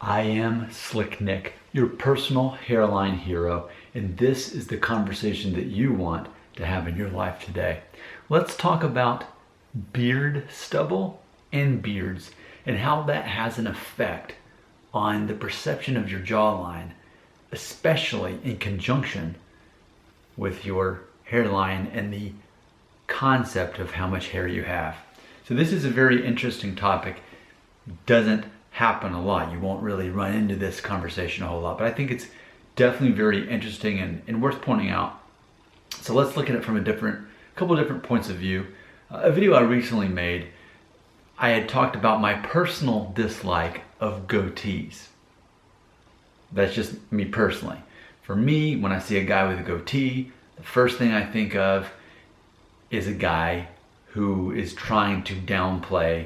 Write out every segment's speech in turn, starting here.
I am Slick Nick, your personal hairline hero, and this is the conversation that you want to have in your life today. Let's talk about beard stubble and beards and how that has an effect on the perception of your jawline, especially in conjunction with your hairline and the concept of how much hair you have. So this is a very interesting topic. Doesn't happen a lot. You won't really run into this conversation a whole lot, but I think it's definitely very interesting and worth pointing out. So let's look at it from a couple different points of view. A video I recently made, I had talked about my personal dislike of goatees. That's just me personally. For me, when I see a guy with a goatee, the first thing I think of is a guy who is trying to downplay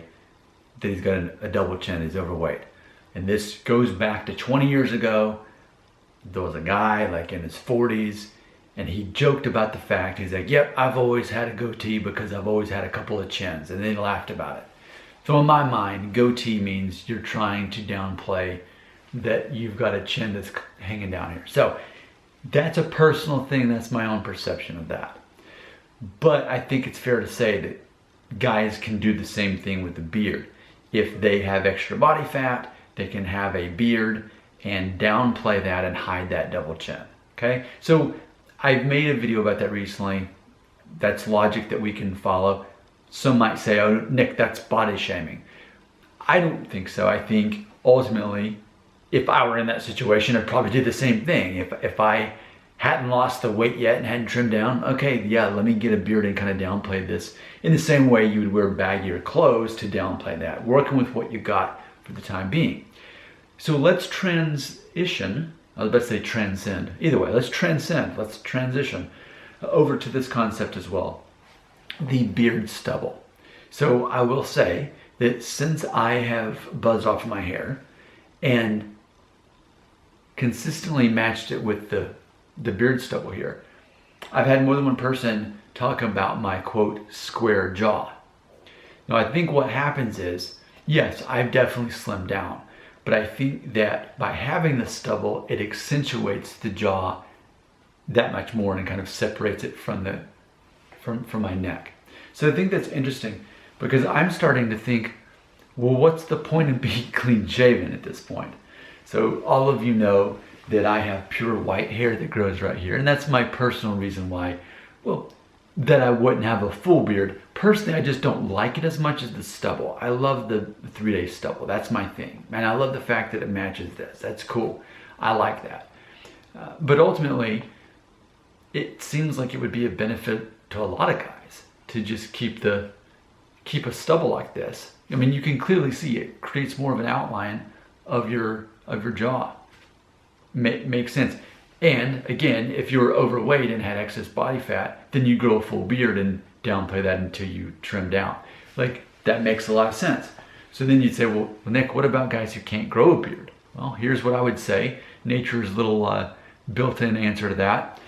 that he's got a double chin, he's overweight. And this goes back to 20 years ago. There was a guy like in his 40s and he joked about the fact, he's like, yep, I've always had a goatee because I've always had a couple of chins, and they laughed about it. So in my mind, goatee means you're trying to downplay that you've got a chin that's hanging down here. So that's a personal thing, that's my own perception of that. But I think it's fair to say that guys can do the same thing with the beard. If they have extra body fat, they can have a beard and downplay that and hide that double chin, okay? So I've made a video about that recently. That's logic that we can follow. Some might say, oh, Nick, that's body shaming. I don't think so. I think ultimately, if I were in that situation, I'd probably do the same thing. If I hadn't lost the weight yet and hadn't trimmed down, okay, yeah, let me get a beard and kind of downplay this in the same way you would wear baggier clothes to downplay that, working with what you got for the time being. So let's transition, I was about to say transcend, either way, let's transition over to this concept as well, the beard stubble. So I will say that since I have buzzed off my hair and consistently matched it with the beard stubble here, I've had more than one person talk about my quote square jaw. Now I think what happens is, yes, I've definitely slimmed down, but I think that by having the stubble, it accentuates the jaw that much more and kind of separates it from my neck. So I think that's interesting because I'm starting to think, well, what's the point of being clean shaven at this point? So all of you know that I have pure white hair that grows right here. And that's my personal reason why, well, that I wouldn't have a full beard. Personally, I just don't like it as much as the stubble. I love the 3-day stubble. That's my thing. And I love the fact that it matches this. That's cool. I like that. But ultimately, it seems like it would be a benefit to a lot of guys to just keep a stubble like this. I mean, you can clearly see it creates more of an outline of your jaw. Makes sense. And again, if you're overweight and had excess body fat, then you grow a full beard and downplay that until you trim down. Like, that makes a lot of sense. So then you'd say, well, Nick, what about guys who can't grow a beard? Well, here's what I would say. Nature's little built-in answer to that.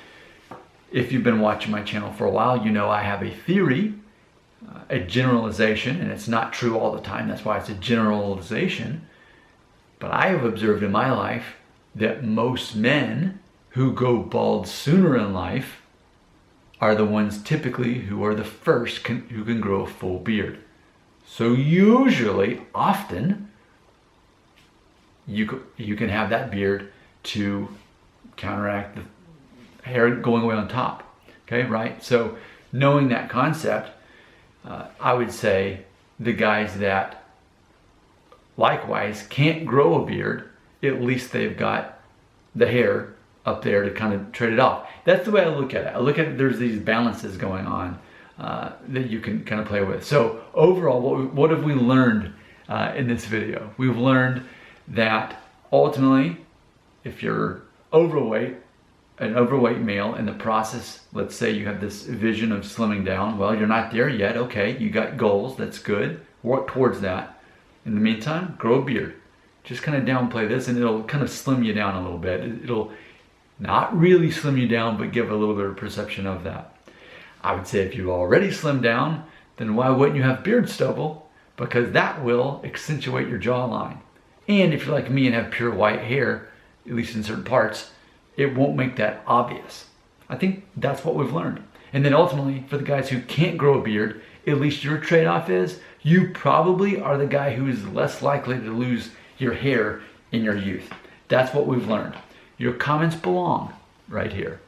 If you've been watching my channel for a while, you know I have a theory, a generalization, and it's not true all the time. That's why it's a generalization. But I have observed in my life that most men who go bald sooner in life are the ones typically who are the first who can grow a full beard. So usually, often, you can have that beard to counteract the hair going away on top. Okay, right? So knowing that concept, I would say the guys that likewise can't grow a beard, at least they've got the hair up there to kind of trade it off. That's the way I look at it. I look at it, there's these balances going on that you can kind of play with. So overall, what have we learned in this video? We've learned that ultimately, if you're overweight, an overweight male in the process, let's say you have this vision of slimming down, well, you're not there yet, okay, you got goals, that's good, work towards that. In the meantime, grow a beard. Just kind of downplay this and it'll kind of slim you down a little bit. It'll not really slim you down, but give a little bit of perception of that. I would say if you already slimmed down, then why wouldn't you have beard stubble? Because that will accentuate your jawline. And if you're like me and have pure white hair, at least in certain parts, it won't make that obvious. I think that's what we've learned. And then ultimately, for the guys who can't grow a beard, at least your trade-off is you probably are the guy who is less likely to lose your hair in your youth. That's what we've learned. Your comments belong right here.